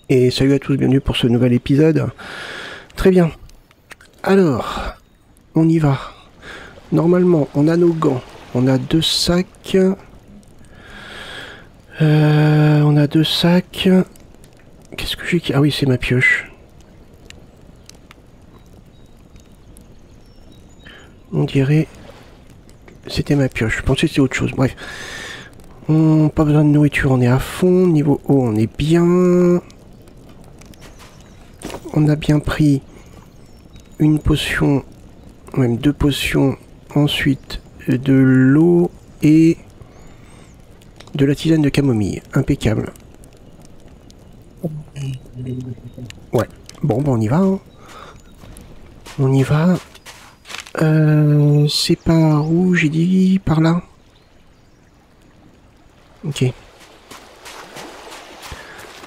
Et salut à tous, bienvenue pour ce nouvel épisode. Très bien. Alors, on y va. Normalement, on a nos gants. On a deux sacs. On a deux sacs. Qu'est-ce que j'ai... Ah oui, c'est ma pioche. On dirait... C'était ma pioche. Je pensais que c'était autre chose. Bref. Pas besoin de nourriture, on est à fond. Niveau eau, on est bien. On a bien pris une potion, même deux potions. Ensuite, de l'eau et de la tisane de camomille. Impeccable. Ouais. Bon, on y va. Hein. On y va. C'est par où j'ai dit? Par là? Ok.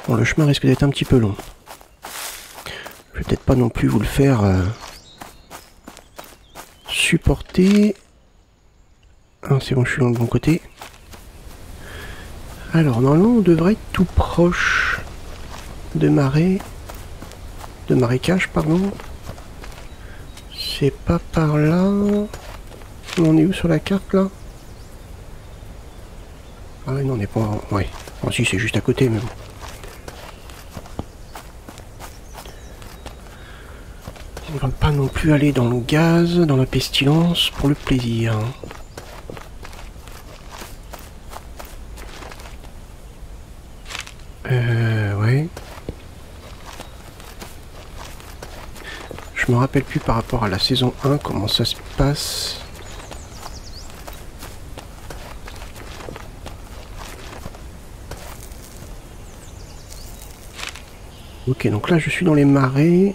Bon, le chemin risque d'être un petit peu long. Je vais peut-être pas non plus vous le faire supporter. Ah, c'est bon, je suis dans le bon côté. Alors, normalement, on devrait être tout proche de marécage, pardon. C'est pas par là. On est où sur la carte, là? Ah non, on n'est pas... Ouais. Oh, si, c'est juste à côté, mais bon. On va pas non plus aller dans le gaz, dans la pestilence, pour le plaisir. Ouais. Je me rappelle plus par rapport à la saison 1, comment ça se passe. Ok, donc là je suis dans les marais.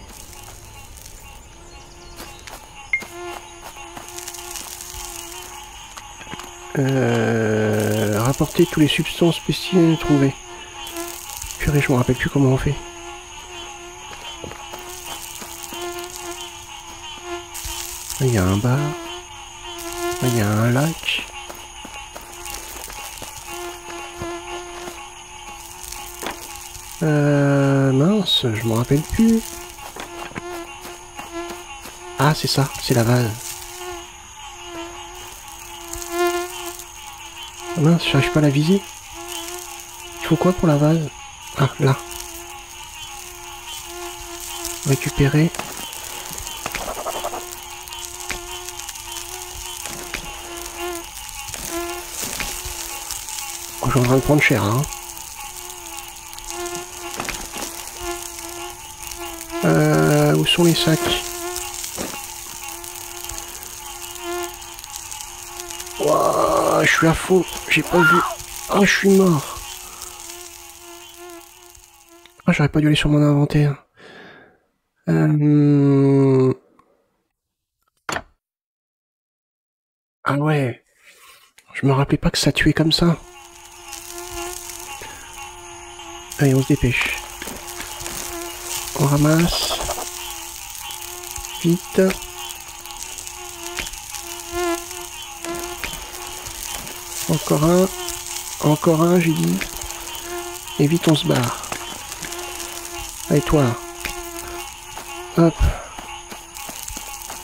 Rapporter tous les substances spéciales trouvées. Purée, je me rappelle plus comment on fait. Là, il y a un bar. Là, il y a un lac. Mince, je me rappelle plus. Ah, c'est ça, c'est la vase. Ah mince, j'arrive pas à la viser. Il faut quoi pour la vase? Ah, là. Récupérer. Oh, je suis en train de prendre cher, hein. Où sont les sacs? Ouah, je suis à fond, j'ai pas vu. Ah, je suis mort. Ah, j'aurais pas dû aller sur mon inventaire. Ah ouais. Je me rappelais pas que ça tuait comme ça. Allez, on se dépêche. On ramasse. Vite. Encore un, j'ai dit. Et vite, on se barre. Allez, toi. Hop.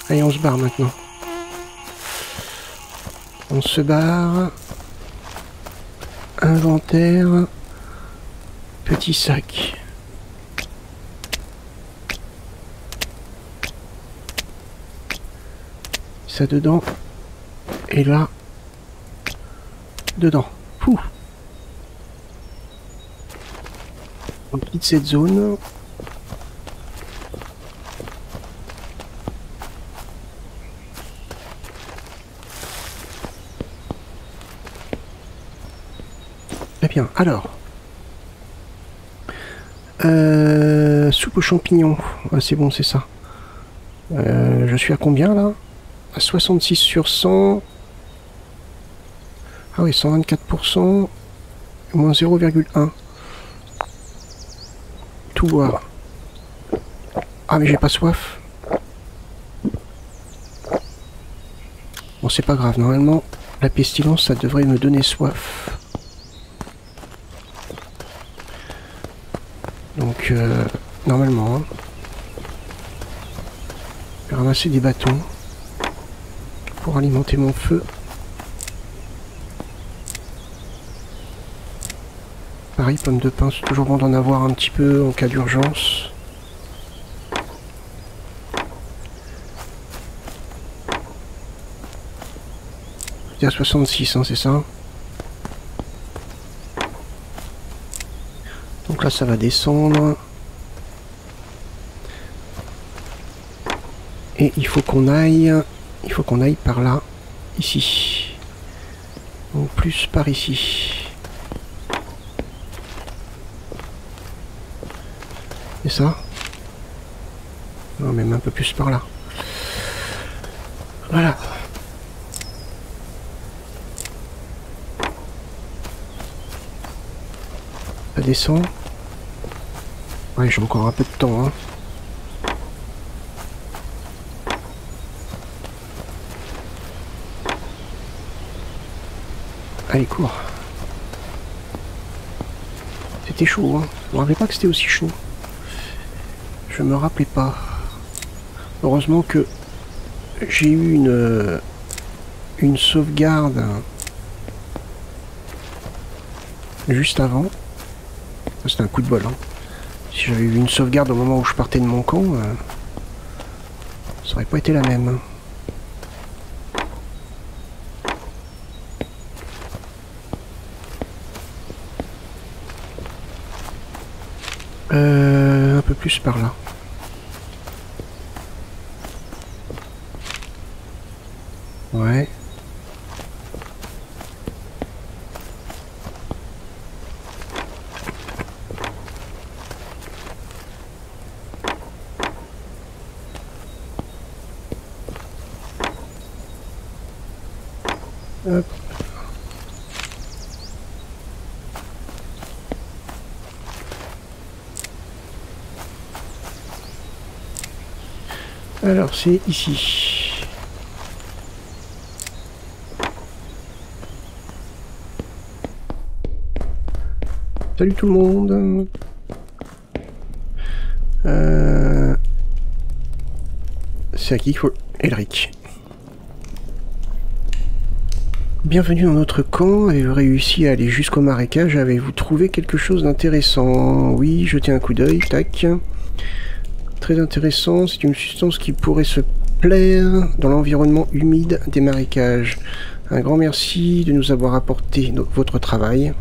Allez, on se barre maintenant. On se barre. Inventaire. Petit sac. Ça dedans. Et là. Dedans. Pouh. On quitte cette zone. Très bien. Alors. Soupe aux champignons. Ah, c'est bon, c'est ça. Je suis à combien là? À 66 sur 100. Ah oui, 124%. Moins 0,1. Tout boire. Ah mais j'ai pas soif. Bon, c'est pas grave. Normalement, la pestilence, ça devrait me donner soif. Donc Donc, normalement, hein, je vais ramasser des bâtons pour alimenter mon feu. Pareil, pommes de pin, c'est toujours bon d'en avoir un petit peu en cas d'urgence. C'est à 66, hein, c'est ça? Donc là, ça va descendre. Et il faut qu'on aille par là, ici. Donc plus par ici. C'est ça? Non, même un peu plus par là. Voilà. Ça descend. Ouais, j'ai encore un peu de temps, hein. Allez, cours. C'était chaud, hein. Je me rappelais pas que c'était aussi chaud. Je me rappelais pas. Heureusement que j'ai eu une sauvegarde juste avant. C'était un coup de bol, hein. Si j'avais eu une sauvegarde au moment où je partais de mon camp, ça aurait pas été la même. Un peu plus par là. Ouais. Hop. Alors c'est ici. Salut tout le monde. C'est à qui qu'il faut... Elric. Bienvenue dans notre camp. Avez-vous réussi à aller jusqu'au marécage? Avez-vous trouvé quelque chose d'intéressant? Oui, jetez un coup d'œil. Tac. Très intéressant. C'est une substance qui pourrait se plaire dans l'environnement humide des marécages. Un grand merci de nous avoir apporté votre travail.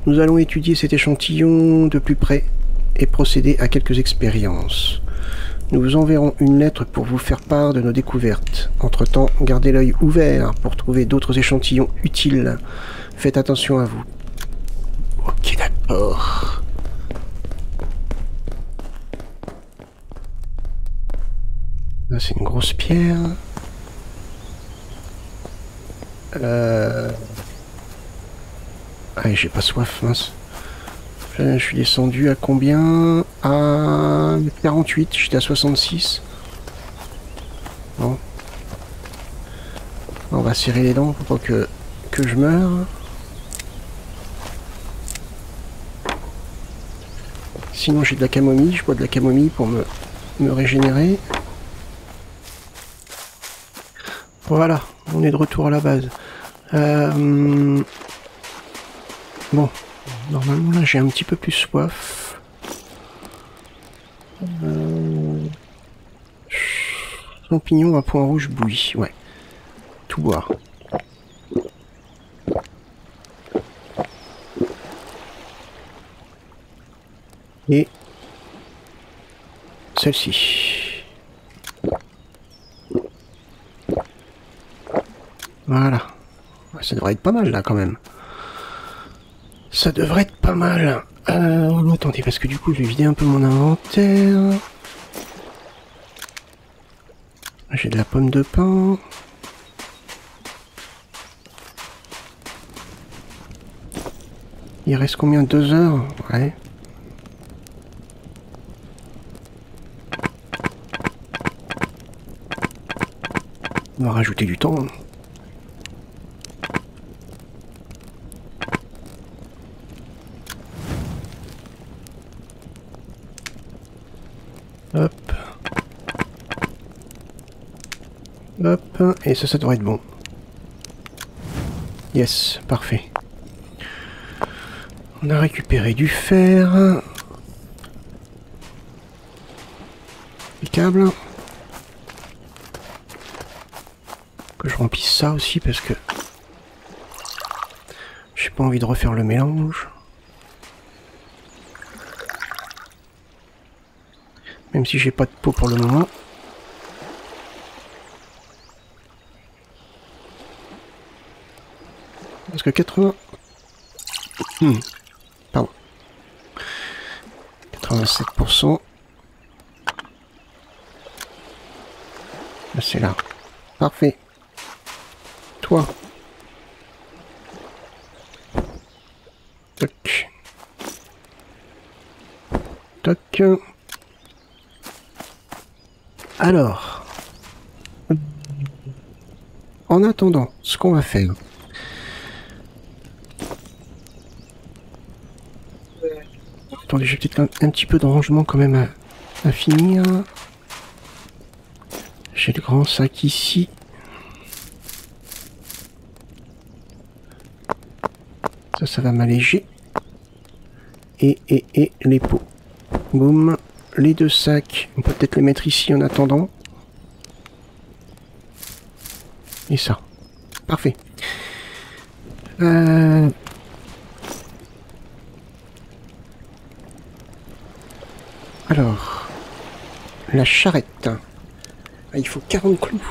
Nous allons étudier cet échantillon de plus près et procéder à quelques expériences. Nous vous enverrons une lettre pour vous faire part de nos découvertes. Entre-temps, gardez l'œil ouvert pour trouver d'autres échantillons utiles. Faites attention à vous. Ok, d'accord. Là, c'est une grosse pierre. Allez, j'ai pas soif, mince. Je suis descendu à combien? À 48, j'étais à 66. Bon. On va serrer les dents pour pas que je meure. Sinon j'ai de la camomille, je bois de la camomille pour me régénérer. Voilà, on est de retour à la base. Bon, normalement là j'ai un petit peu plus soif. Champignons à point rouge bouilli, ouais. Tout boire. Et celle-ci. Voilà. Ça devrait être pas mal là quand même. Ça devrait être pas mal. Attendez, parce que du coup je vais vider un peu mon inventaire. J'ai de la pomme de pin. Il reste combien? 2 heures? Ouais. On va rajouter du temps. Hop, et ça devrait être bon. Yes, parfait. On a récupéré du fer. Impeccable. Que je remplisse ça aussi parce que j'ai pas envie de refaire le mélange. Même si j'ai pas de pot pour le moment. Parce que 80... Pardon. 87%. C'est là. Parfait. Toi. Toc. Toc. Alors. En attendant, ce qu'on va faire. Attendez, j'ai peut-être un petit peu de rangement quand même à finir. J'ai le grand sac ici. Ça va m'alléger. Et les pots. Boum. Les deux sacs. On peut peut-être les mettre ici en attendant. Et ça. Parfait. Alors. La charrette. Ah, il faut 40 clous.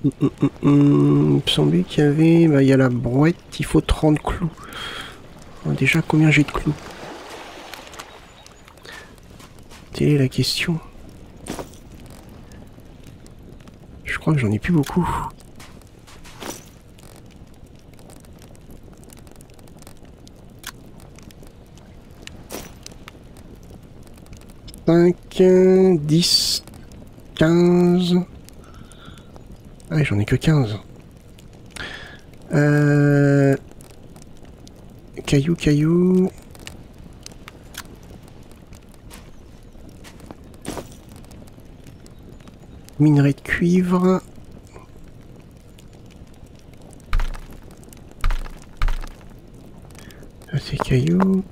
Il me semblait qu'il y avait... Bah, il y a la brouette, il faut 30 clous. Alors, déjà, combien j'ai de clous? Telle est la question. Je crois que j'en ai plus beaucoup. « 5, 10, 15... » Ah, j'en ai que 15. Caillou. Minerai de cuivre. Ça, c'est caillou.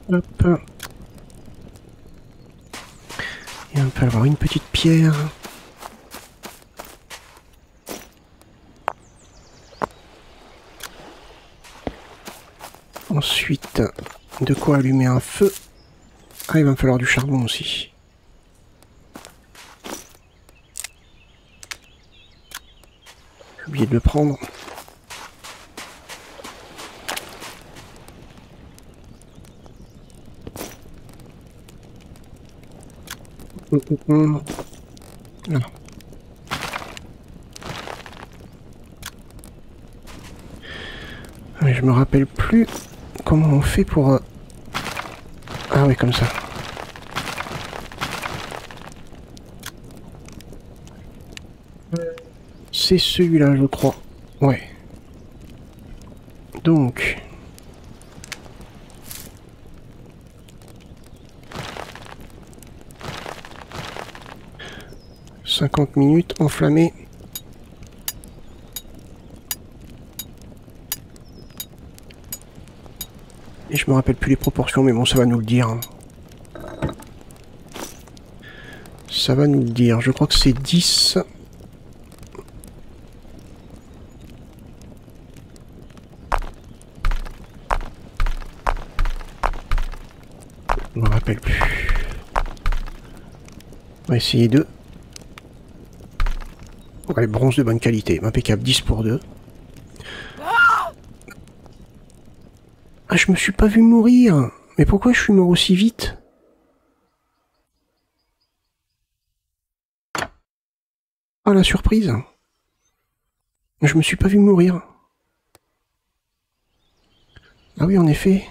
Hop. Et on peut avoir une petite pierre. Ensuite, de quoi allumer un feu. Ah, il va me falloir du charbon aussi. J'ai oublié de le prendre. Là. Mais je me rappelle plus comment on fait pour... Ah oui, comme ça. C'est celui-là, je crois. Ouais. Donc... 50 minutes, enflammé. Et je me rappelle plus les proportions, mais bon, ça va nous le dire. Hein. Ça va nous le dire. Je crois que c'est 10. Je me rappelle plus. On va essayer 2. Ouais, bronze de bonne qualité. Impeccable. 10 pour 2. Ah, je me suis pas vu mourir. Mais pourquoi je suis mort aussi vite? Ah, la surprise. Je me suis pas vu mourir. Ah oui, en effet.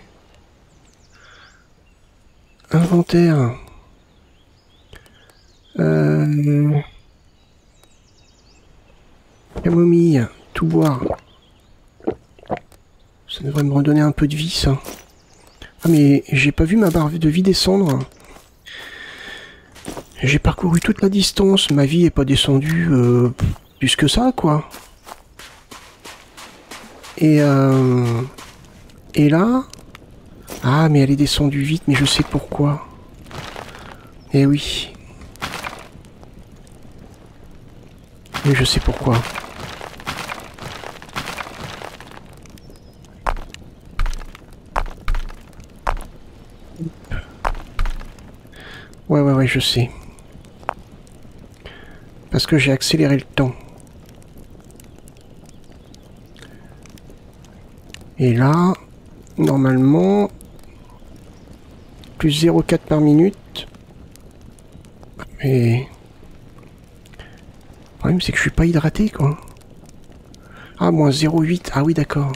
Inventaire. Camomille. Tout boire. Ça devrait me redonner un peu de vie, ça. Ah mais j'ai pas vu ma barre de vie descendre. J'ai parcouru toute la distance, ma vie est pas descendue plus que ça, quoi. Et là... Ah, mais elle est descendue vite, mais je sais pourquoi. Eh oui. Mais je sais pourquoi. Ouais, je sais. Parce que j'ai accéléré le temps. Et là, normalement, plus 0,4 par minute. Mais... Le problème, c'est que je suis pas hydraté, quoi. Ah, moins 0,8. Ah oui, d'accord.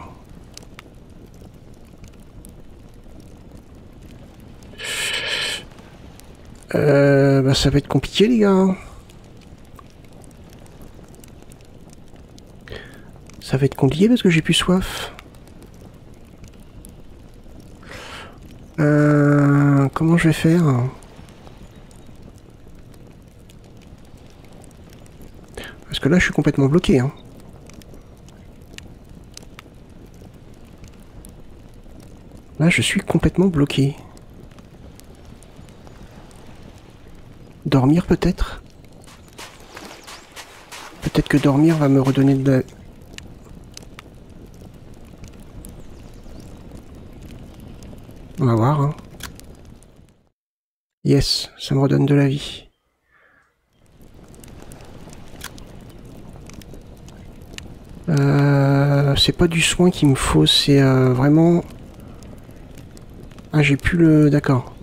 Bah, ça va être compliqué, les gars. Ça va être compliqué parce que j'ai plus soif. Comment je vais faire? Parce que là, je suis complètement bloqué, hein. Là, je suis complètement bloqué. Dormir, peut-être? Peut-être que dormir va me redonner de la... On va voir, hein. Yes, ça me redonne de la vie. C'est pas du soin qu'il me faut, c'est vraiment... Ah, j'ai plus le... D'accord.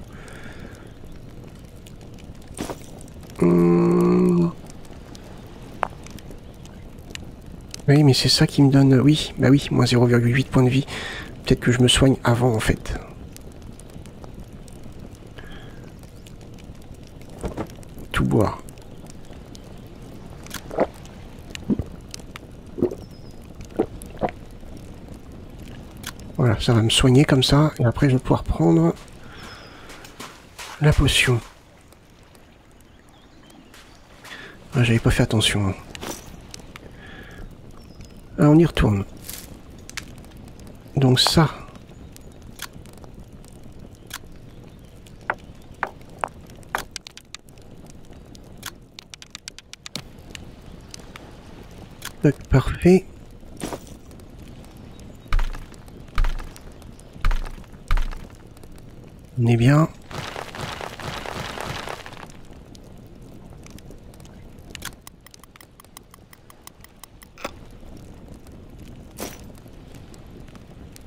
Oui, mais c'est ça qui me donne... Oui, bah oui, moins 0,8 points de vie. Peut-être que je me soigne avant, en fait. Tout boire. Voilà, ça va me soigner comme ça, et après je vais pouvoir prendre la potion. Ah, j'avais pas fait attention. Ah, on y retourne. Donc ça... Parfait. On est bien.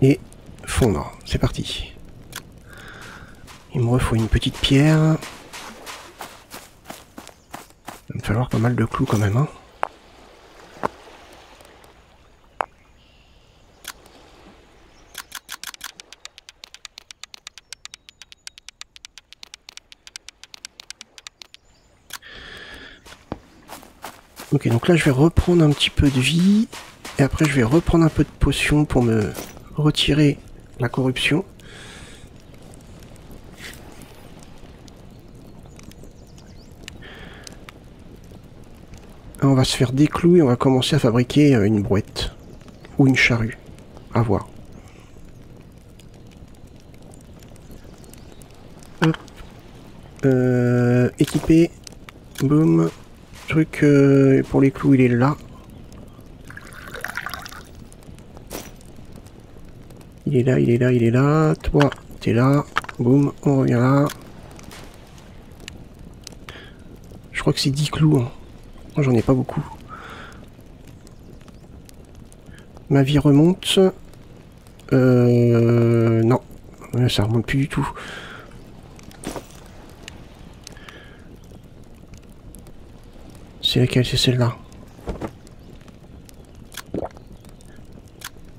Et fondre. C'est parti. Il me refaut une petite pierre. Il va me falloir pas mal de clous quand même, hein. Ok, donc là je vais reprendre un petit peu de vie, et après je vais reprendre un peu de potion pour me retirer la corruption. On va se faire des clous et on va commencer à fabriquer une brouette, ou une charrue, à voir. Hop. Équipé, boum. Truc pour les clous, il est là. Il est là, il est là, il est là. Toi, t'es là. Boum, on revient là. Je crois que c'est 10 clous. Hein. Moi, j'en ai pas beaucoup. Ma vie remonte. Non. Ça remonte plus du tout. C'est laquelle? C'est celle-là.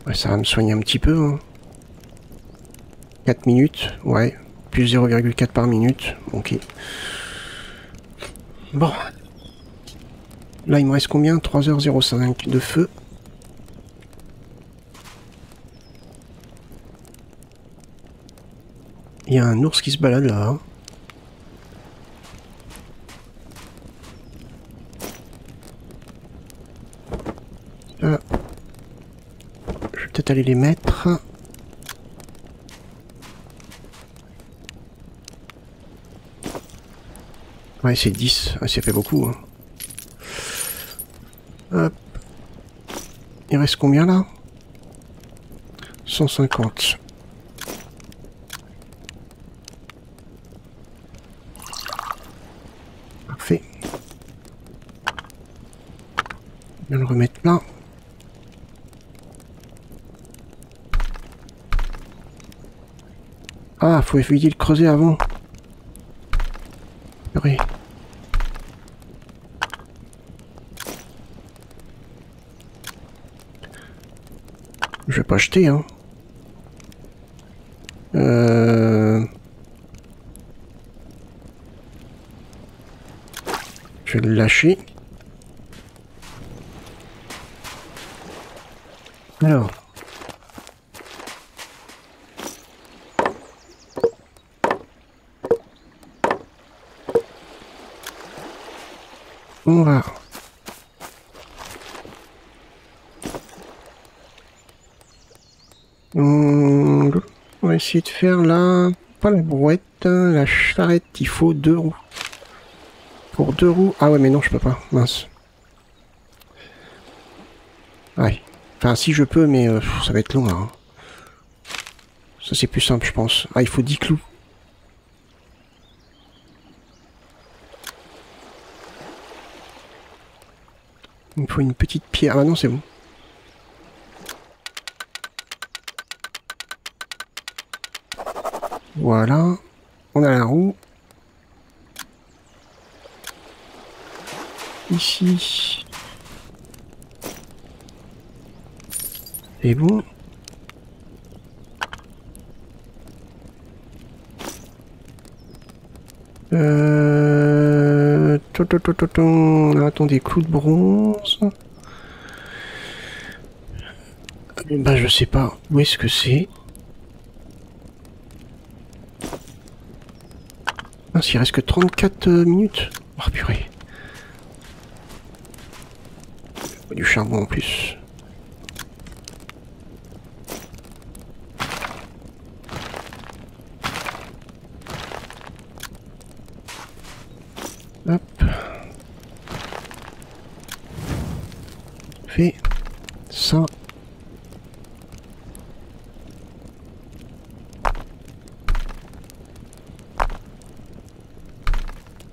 Ouais, ça va me soigner un petit peu. Hein. 4 minutes. Ouais. Plus 0,4 par minute. Ok. Bon. Là, il me reste combien? 3h05 de feu. Il y a un ours qui se balade là. Je vais peut-être aller les mettre. Ouais, c'est 10. Ah, ça fait beaucoup. Hein. Hop. Il reste combien là? 150. Parfait. On va le remettre là. Ah, faut éviter de creuser avant. Purée. Je vais pas jeter, hein. Je vais le lâcher. Alors. On va... On va essayer de faire la... Pas la brouette, la charrette. Il faut 2 roues. Pour 2 roues... Ah ouais, mais non, je peux pas. Mince. Ouais. Enfin, si je peux, mais ça va être long, là. Hein. Ça, c'est plus simple, je pense. Ah, il faut 10 clous. Il me faut une petite pierre. Ah non, c'est bon. Voilà. On a la roue. Ici. C'est bon. On attend des clous de bronze. Bah je sais pas où est-ce que c'est. Ah, s'il reste que 34 minutes. Oh purée. Du charbon en plus. Hop. Fait ça.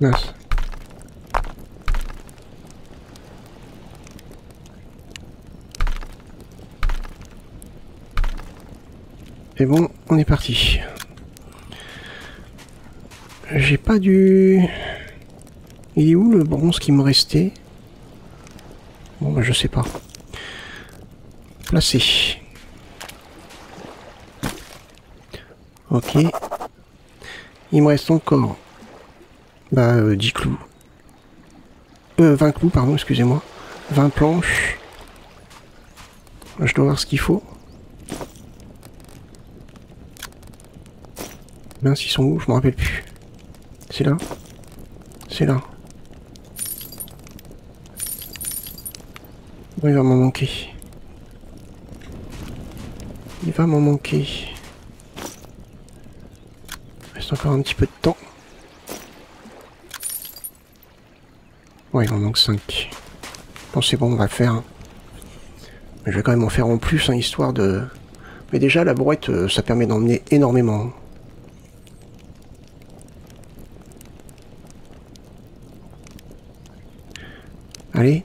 Mince. C'est bon, on est parti. J'ai pas du... Il est où le bronze qui me restait? Bon bah je sais pas. Placé. Ok. Il me reste encore... Bah 10 clous. 20 clous, pardon, excusez-moi. 20 planches. Je dois voir ce qu'il faut. Mince, ils sont où? Je me rappelle plus. C'est là? C'est là. Bon, il va m'en manquer. Il va m'en manquer. Il reste encore un petit peu de temps. Ouais, il en manque 5. Bon, c'est bon, on va le faire. Mais je vais quand même en faire en plus, hein, histoire de... Mais déjà, la brouette, ça permet d'emmener énormément. Allez.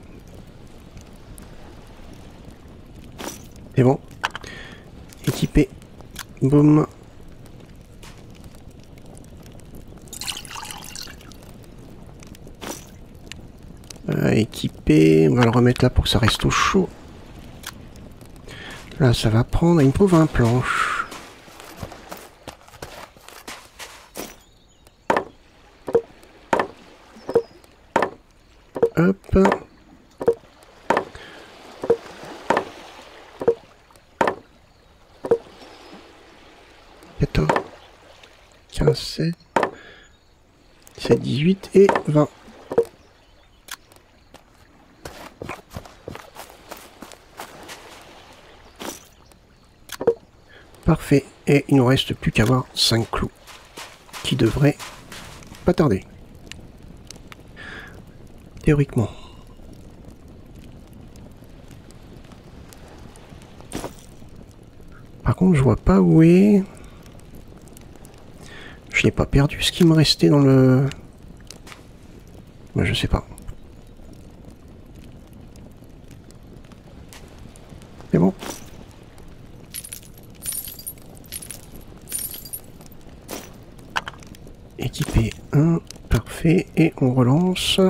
C'est bon. Équipé. Boum. Équipé. On va le remettre là pour que ça reste au chaud. Là, ça va prendre. Il me faut 20 planches. Hop. 15, 16, 17, 18 et 20. Parfait. Et il nous reste plus qu'à avoir 5 clous. Qui devraient pas tarder. Théoriquement. Par contre, je vois pas où est... Je n'ai pas perdu ce qui me restait dans le... Ben, je sais pas. C'est bon. Équipé 1, parfait. Et on relance.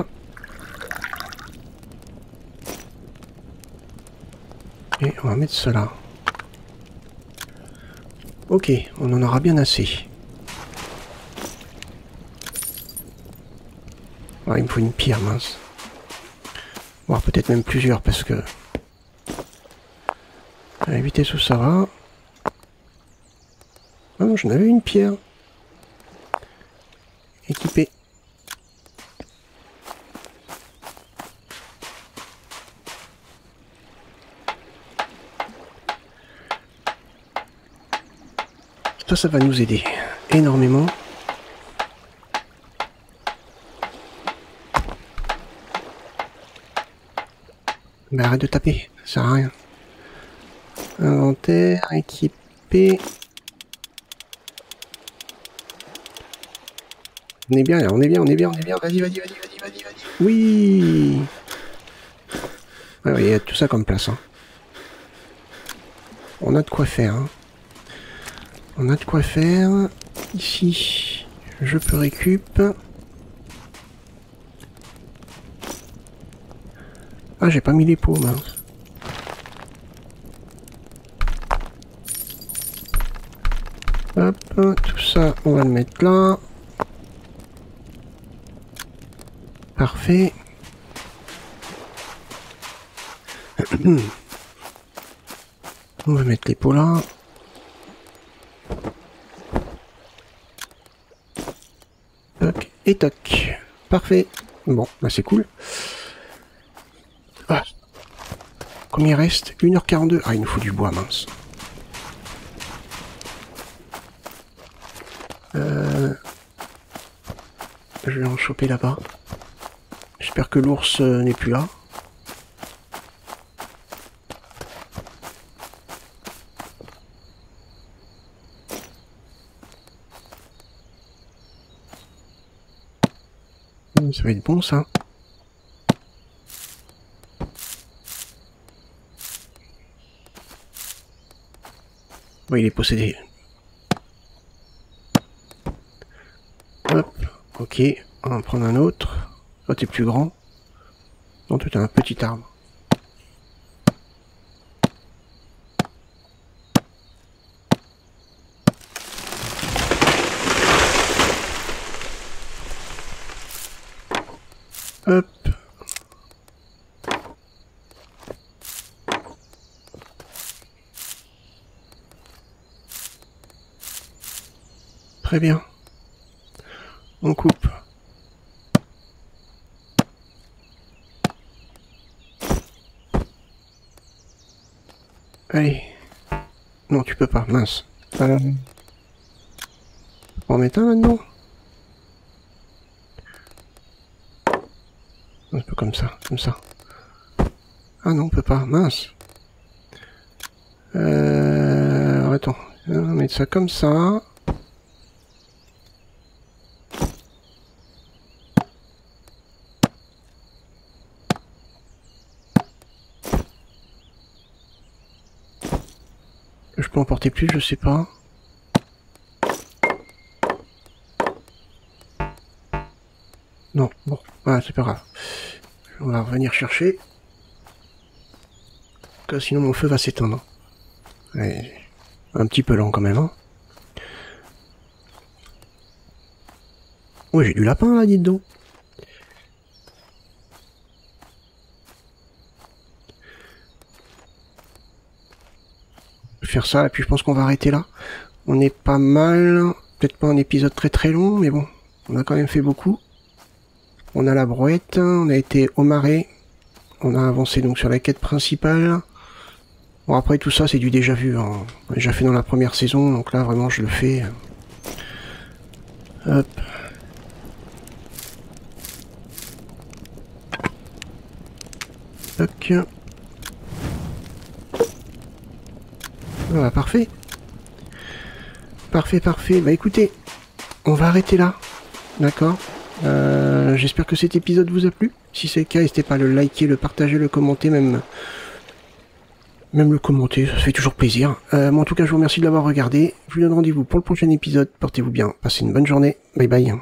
Et on va mettre cela. Ok, on en aura bien assez. Ah, il me faut une pierre, mince. Voire peut-être même plusieurs, parce que... À la vitesse où ça va... Ah non, j'en avais une pierre. Équipé. Ça va nous aider énormément. Mais arrête de taper, ça sert à rien. Inventaire, équipé. On est bien là, on est bien, on est bien, on est bien. Vas-y, vas-y, vas-y, vas-y, vas-y, vas-y. Oui. Ouais, ouais, il y a tout ça comme place. Hein. On a de quoi faire. Hein. On a de quoi faire. Ici, je peux récup. Ah, j'ai pas mis les pots, mince. Hop, tout ça, on va le mettre là. Parfait. On va mettre les pots là. Toc et toc. Parfait. Bon, bah c'est cool. Ah. Combien il reste? 1h42. Ah, il nous faut du bois, mince. Je vais en choper là-bas. J'espère que l'ours n'est plus là. Ça va être bon, ça. Oui, il est possédé. Hop, ok. On va en prendre un autre. Toi, t'es plus grand. Non, toi, t'as un petit arbre. Hop. Très bien. On coupe. Allez. Non, tu peux pas, mince. On en met un là-dedans. Un peu comme ça, comme ça. Ah non, on peut pas, mince. Attends, on va mettre ça comme ça. Je peux en porter plus, je sais pas. Non, bon, ah, c'est pas grave. On va revenir chercher. Parce que sinon mon feu va s'éteindre. Un petit peu lent quand même. Hein. Oui, j'ai du lapin là, dites donc. Je vais faire ça, et puis je pense qu'on va arrêter là. On est pas mal. peut-être pas un épisode très long, mais bon, on a quand même fait beaucoup. On a la brouette, on a été au marais, on a avancé donc sur la quête principale. Bon, après tout ça, c'est du déjà vu, hein. On l'a déjà fait dans la première saison, donc là, vraiment, je le fais. Hop. Toc. Voilà, parfait. Parfait. Bah écoutez, on va arrêter là. D'accord. J'espère que cet épisode vous a plu. Si c'est le cas, n'hésitez pas à le liker, le partager, le commenter, même le commenter, ça fait toujours plaisir. Mais en tout cas, je vous remercie de l'avoir regardé. Je vous donne rendez-vous pour le prochain épisode. Portez-vous bien, passez une bonne journée. Bye bye.